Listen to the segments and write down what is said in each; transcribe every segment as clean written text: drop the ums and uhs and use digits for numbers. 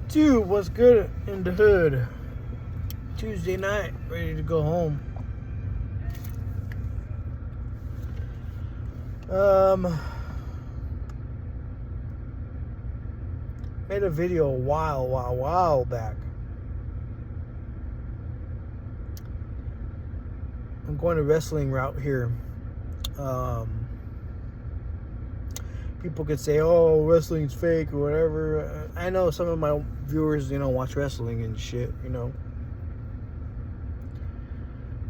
Dude, what's good in the hood? Tuesday night, ready to go home. Made a video a while back. I'm going to wrestling route here. People could say, "Oh, wrestling's fake" or whatever. I know some of my viewers, watch wrestling and shit,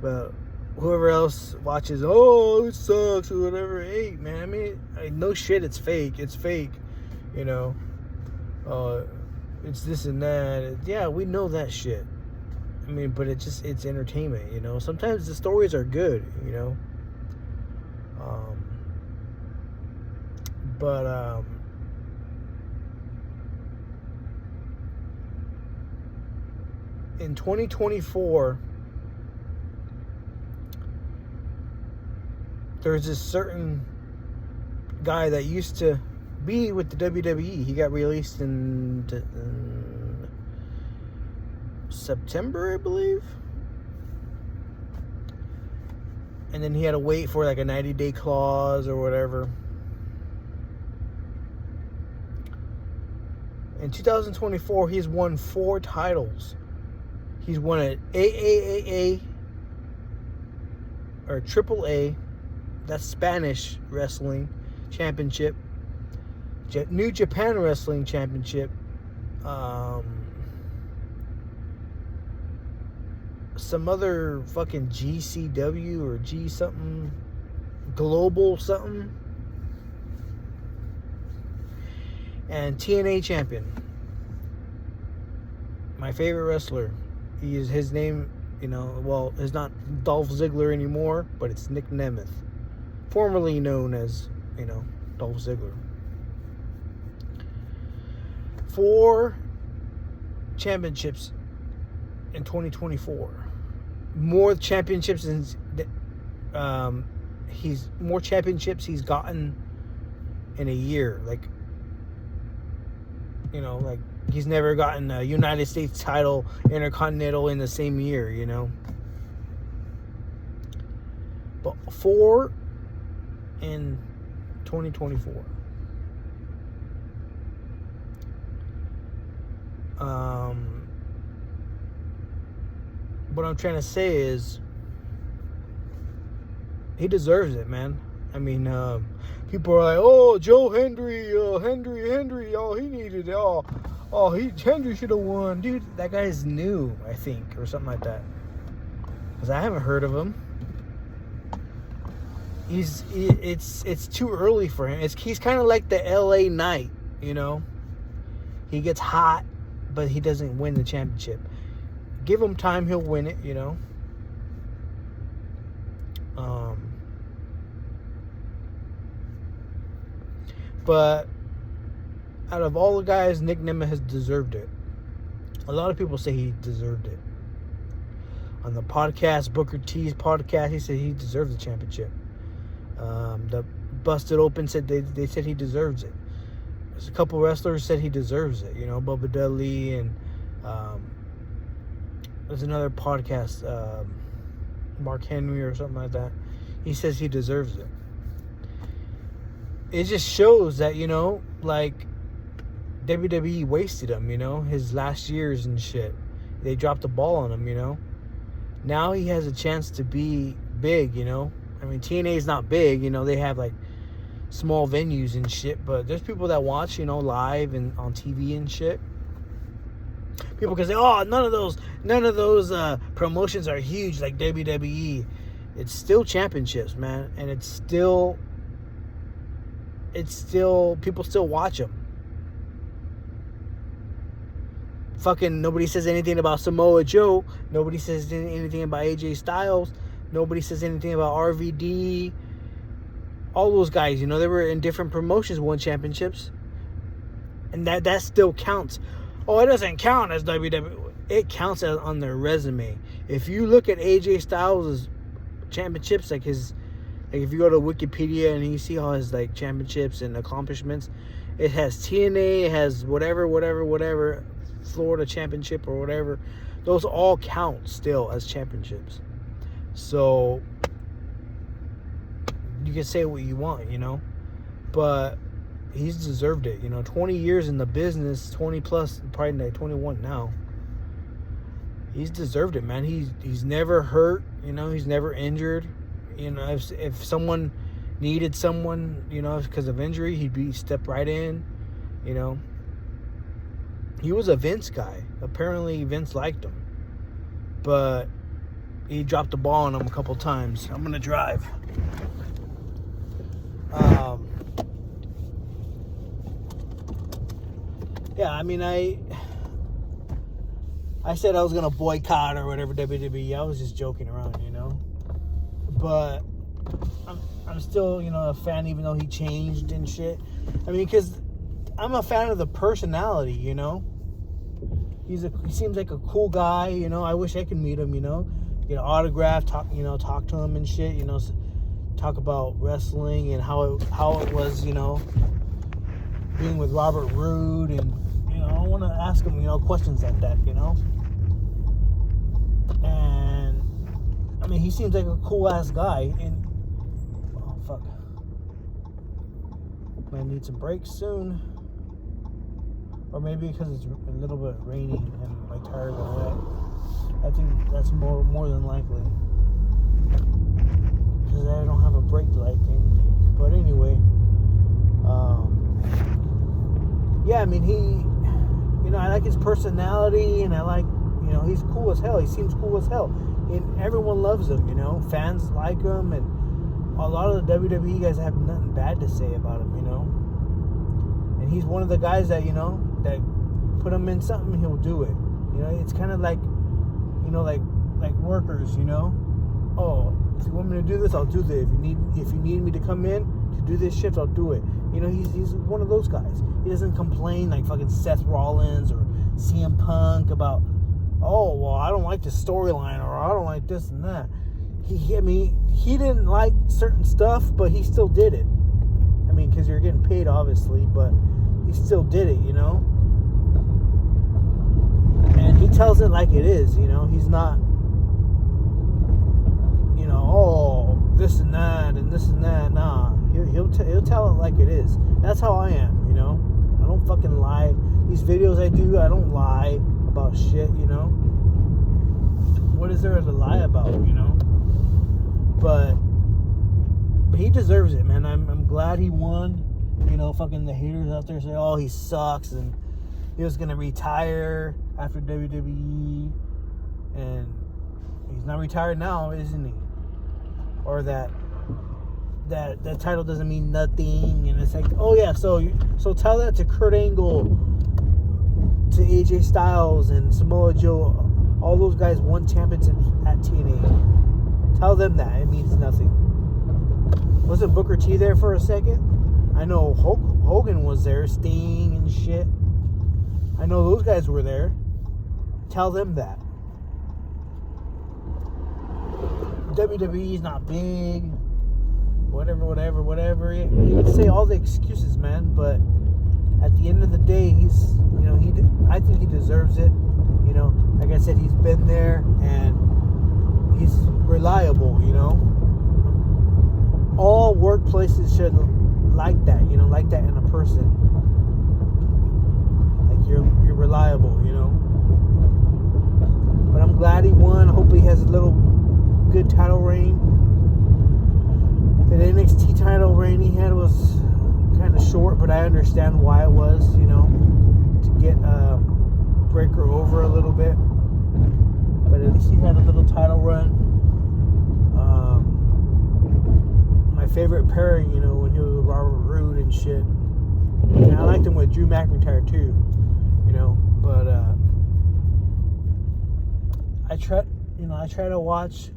But whoever else watches, "Oh, it sucks" or whatever. Hey, man, I mean, no shit, it's fake. It's fake, It's this and that. Yeah, we know that shit. I mean, but it's entertainment, Sometimes the stories are good, But in 2024, there's this certain guy that used to be with the WWE. He got released in September, I believe. And then he had to wait for like a 90-day clause or whatever. In 2024, he's won 4 titles. He's won an AAA or AAA, that's Spanish Wrestling Championship, New Japan Wrestling Championship, some other fucking GCW or G something, Global something, and TNA champion. My favorite wrestler. His name, it's not Dolph Ziggler anymore, but it's Nick Nemeth, formerly known as, Dolph Ziggler. 4 championships in 2024. More championships he's gotten in a year. Like he's never gotten a United States title, Intercontinental in the same year, But 4 in 2024. What I'm trying to say is, he deserves it, man. I mean, people are like, "Oh, Joe Hendry, Hendry, oh, he needed it, Hendry should have won." Dude, that guy's new, I think, or something like that. Because I haven't heard of him. It's too early for him. He's kind of like the LA Knight, He gets hot, but he doesn't win the championship. Give him time, he'll win it, But out of all the guys, Nick Nemeth has deserved it. A lot of people say he deserved it. On the podcast, Booker T's podcast, he said he deserved the championship. The Busted Open said they said he deserves it. There's a couple wrestlers said he deserves it. Bubba Dudley, and there's another podcast, Mark Henry or something like that. He says he deserves it. It just shows that, WWE wasted him, his last years and shit. They dropped the ball on him, Now he has a chance to be big, I mean, TNA is not big, they have like small venues and shit, but there's people that watch, live and on TV and shit. People can say, "Oh, none of those promotions are huge like WWE." It's still championships, man, and it's still people still watch them. Fucking nobody says anything about Samoa Joe. Nobody says anything about AJ Styles. Nobody says anything about RVD. All those guys, they were in different promotions, won championships, and that still counts. Oh, it doesn't count as WWE. It counts on their resume. If you look at AJ Styles' championships, like if you go to Wikipedia and you see all his like championships and accomplishments, it has TNA, it has whatever, Florida championship or whatever, those all count still as championships. So you can say what you want, but he's deserved it. 20 years in the business, 20 plus, probably like 21 now. He's deserved it, man. He's never hurt, he's never injured. If someone needed someone, because of injury, he'd step right in, He was a Vince guy. Apparently Vince liked him. But he dropped the ball on him a couple times. I'm going to drive. Yeah, I mean, I said I was going to boycott or whatever WWE. I was just joking around, But I'm still, a fan, even though he changed and shit. I mean, because I'm a fan of the personality, He seems like a cool guy, I wish I could meet him, get an autograph, talk to him and shit, talk about wrestling and how it was, being with Robert Roode, and I want to ask him, questions like that, And I mean, he seems like a cool ass guy, and oh fuck, might need some brakes soon. Or maybe because it's a little bit rainy and my tires are wet. I think that's more than likely. Because I don't have a brake light thing. But anyway, yeah, I mean, he, I like his personality, and I like, he's cool as hell. He seems cool as hell. And everyone loves him, Fans like him, and a lot of the WWE guys have nothing bad to say about him, And he's one of the guys that, that put him in something, he'll do it. It's kind of like, like workers, Oh, if you want me to do this, I'll do this. If you need me to come in to do this shift, I'll do it. He's one of those guys. He doesn't complain like fucking Seth Rollins or CM Punk about, oh, well, I don't like the storyline, or I don't like this and that. He didn't like certain stuff, but he still did it. I mean, because you're getting paid, obviously, but he still did it, And he tells it like it is, He's not, oh, this and that and this and that. Nah, he'll tell it like it is. That's how I am, I don't fucking lie. These videos I do, I don't lie about shit, What is there to lie about, But he deserves it, man. I'm glad he won. Fucking the haters out there say, oh, he sucks, and he was gonna retire after WWE, and he's not retired now, isn't he? Or that title doesn't mean nothing, and it's like, oh yeah, so tell that to Kurt Angle, to AJ Styles and Samoa Joe. All those guys won championships at TNA. Tell them that it means nothing. Wasn't Booker T there for a second? I know Hogan was there, Sting and shit. I know those guys were there. Tell them that. WWE's not big. Whatever. You can say all the excuses, man, but at the end of the day, he's, I think he deserves it. Like I said, he's been there, and he's reliable, All workplaces should like that, like that in a person. Like you're reliable, But I'm glad he won. Hopefully he has a little good title reign. The NXT title reign he had was kind of short, but I understand why it was, to get Breaker over a little bit. But at least he had a little title run. My favorite pairing, when he was with Robert Roode and shit. And I liked him with Drew McIntyre too, But I try to watch.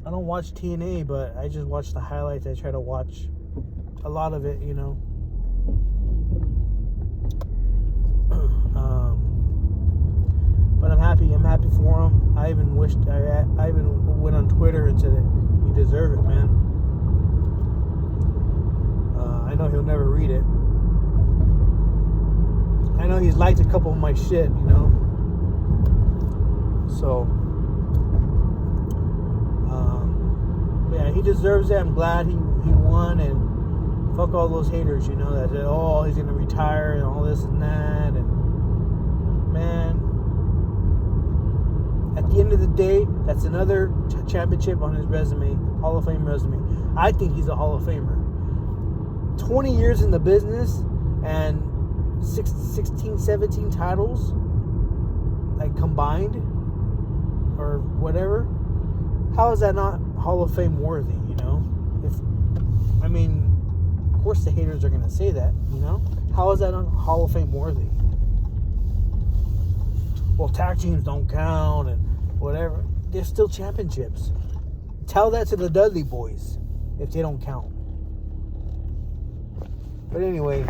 I don't watch TNA, but I just watch the highlights. I try to watch a lot of it, But I'm happy. I'm happy for him. I even went on Twitter and said that he deserved it, man. I know he'll never read it. I know he's liked a couple of my shit, So, yeah, he deserves it. I'm glad he won, and fuck all those haters, you know, that said, oh, he's gonna retire and all this and that. And man, at the end of the day, that's another championship on his resume, Hall of Fame resume. I think he's a Hall of Famer. 20 years in the business and 16, 17 titles, like combined or whatever. How is that not Hall of Fame worthy, you know? I mean, of course the haters are going to say that, you know? How is that not Hall of Fame worthy? Well, tag teams don't count and whatever. They're still championships. Tell that to the Dudley Boys if they don't count. But anyway,